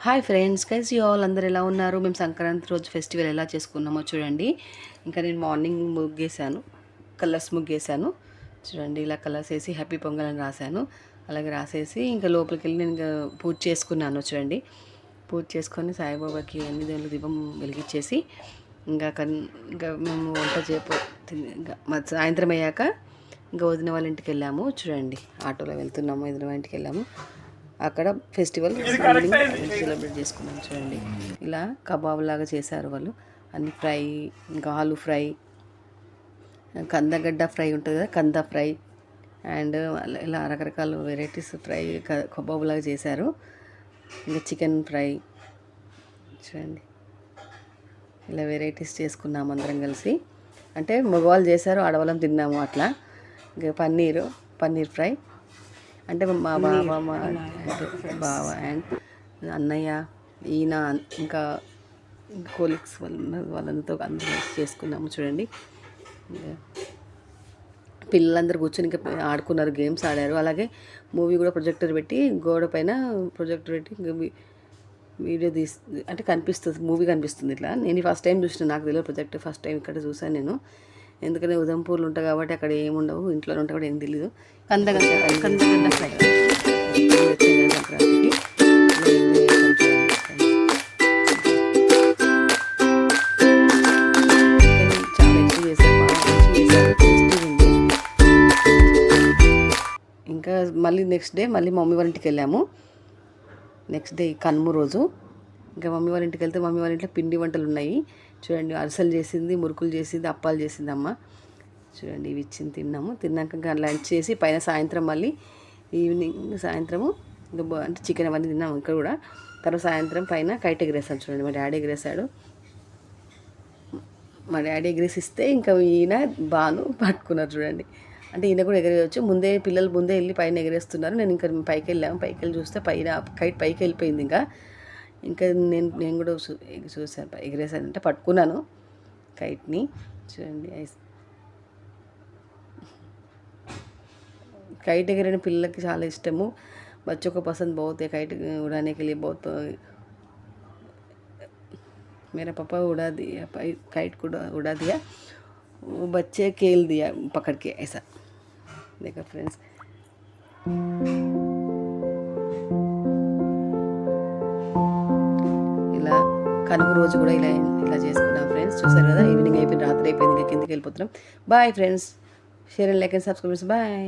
Hi friends, కైస్ you all అందరు ఎలా ఉన్నారు? మేము సంక్రాంతి రోజు ఫెస్టివల్ ఎలా చేసుకున్నామో చూడండి. ఇంకా నేను మార్నింగ్ ముగ్గేసాను, కలర్స్ ముగ్గేసాను చూడండి. ఇలా కలర్స్ వేసి హ్యాపీ పొంగల్ అని రాశాను. అలాగే రాసేసి ఇంకా లోపలికి వెళ్ళి నేను ఇంకా పూజ చేసుకున్నాను చూడండి. పూజ చేసుకొని సాయిబాబాకి అన్ని దేవుళ్ళు దీపం వెలిగించేసి ఇంకా ఇంకా మేము వంట ఇంకా సాయంత్రం అయ్యాక ఇంకా వదిన వాళ్ళ ఇంటికి వెళ్ళాము చూడండి. ఆటోలో వెళ్తున్నాము, వదిన వాళ్ళ ఇంటికి వెళ్ళాము. అక్కడ ఫెస్టివల్ సెలబ్రేట్ చేసుకున్నాం చూడండి. ఇలా కబాబ్ లాగా చేశారు వాళ్ళు. అన్ని ఫ్రై, ఇంకా ఆలు ఫ్రై, కందగడ్డ ఫ్రై ఉంటుంది కదా, కంద ఫ్రై, అండ్ ఇలా రకరకాల వెరైటీస్ ఫ్రై కబాబ్ లాగా చేశారు. ఇంకా చికెన్ ఫ్రై చూడండి. ఇలా వెరైటీస్ చేసుకున్నాము అందరం కలిసి. అంటే మగవాళ్ళు చేశారు, ఆడవాళ్ళం తిన్నాము అట్లా. ఇంకా పన్నీర్ ఫ్రై అంటే మా బావ అండ్ అన్నయ్య, ఈయన, ఇంకా కోలీగ్స్ వాళ్ళంతా అందరూ చేసుకున్నాము చూడండి. పిల్లలందరూ కూర్చొని ఇంకా ఆడుకున్నారు, గేమ్స్ ఆడారు. అలాగే మూవీ కూడా ప్రొజెక్టర్ పెట్టి గోడ పైన ప్రొజెక్టర్ పెట్టి వీడియో అంటే కనిపిస్తుంది, మూవీ కనిపిస్తుంది ఇట్లా. నేను ఫస్ట్ టైం చూసిన, నాకు తెలియదు ప్రొజెక్టర్, ఫస్ట్ టైం ఇక్కడ చూసాను నేను. ఎందుకంటే ఉదంపూర్లో ఉంటాయి కాబట్టి అక్కడ ఏముండవు, ఇంట్లో ఉంటే కూడా ఏం తెలియదు. కందగడ్డ ఫ్రై సంక్రాంతికి చాలా ఎక్కువ చేశారు, ఇంకా మళ్ళీ నెక్స్ట్ డే మళ్ళీ మమ్మీ వాళ్ళ ఇంటికి వెళ్ళాము. నెక్స్ట్ డే కనుమ రోజు ఇంకా మమ్మీ వాళ్ళ ఇంటికి వెళ్తే మమ్మీ వాళ్ళ ఇంట్లో పిండి వంటలు ఉన్నాయి చూడండి. అరిసెలు చేసింది, మురుకులు చేసింది, అప్పాలు చేసింది అమ్మ చూడండి. ఇవి ఇచ్చింది, తిన్నాము. తిన్నాక ఇంకా లంచ్ చేసి పైన సాయంత్రం మళ్ళీ ఈవినింగ్ సాయంత్రము ఇంకా అంటే చికెన్ అవన్నీ తిన్నాము ఇక్కడ కూడా. తర్వాత సాయంత్రం పైన కైట్ ఎగరేసాను చూడండి. మా డాడీ ఎగరేసాడు. మా డాడీ ఎగరేసిస్తే ఇంకా ఈయన బాను పట్టుకున్నారు చూడండి. అంటే ఈయన కూడా ఎగరేయచ్చు. పిల్లలు ముందే వెళ్ళి పైన ఎగరేస్తున్నారు. నేను ఇంకా పైకి వెళ్ళి చూస్తే పైన కైట్ పైకి వెళ్ళిపోయింది. ఇంకా నేను కూడా చూసాను, ఎగరేసాను, అంటే పట్టుకున్నాను కైట్ని చూడండి. కైట్ ఎగరని పిల్లలకి చాలా ఇష్టము. बच्चों को पसंद बहुत है काइट उड़ाने के लिए, बहुत। मेरा पापा उड़ा दिया, काइट को उड़ा दिया, वो बच्चे खेल दिया पकड़ के ऐसा। देखो फ्रेंड्स, ఇలా కనుమ రోజు కూడా ఇలా చేసుకున్నాం ఫ్రెండ్స్. చూసారు కదా, ఈవినింగ్ అయిపోయింది, రాత్రి అయిపోయింది, ఇంకా కిందకి వెళ్ళిపోతున్నాం. Bye friends, share and like and subscribe. Bye.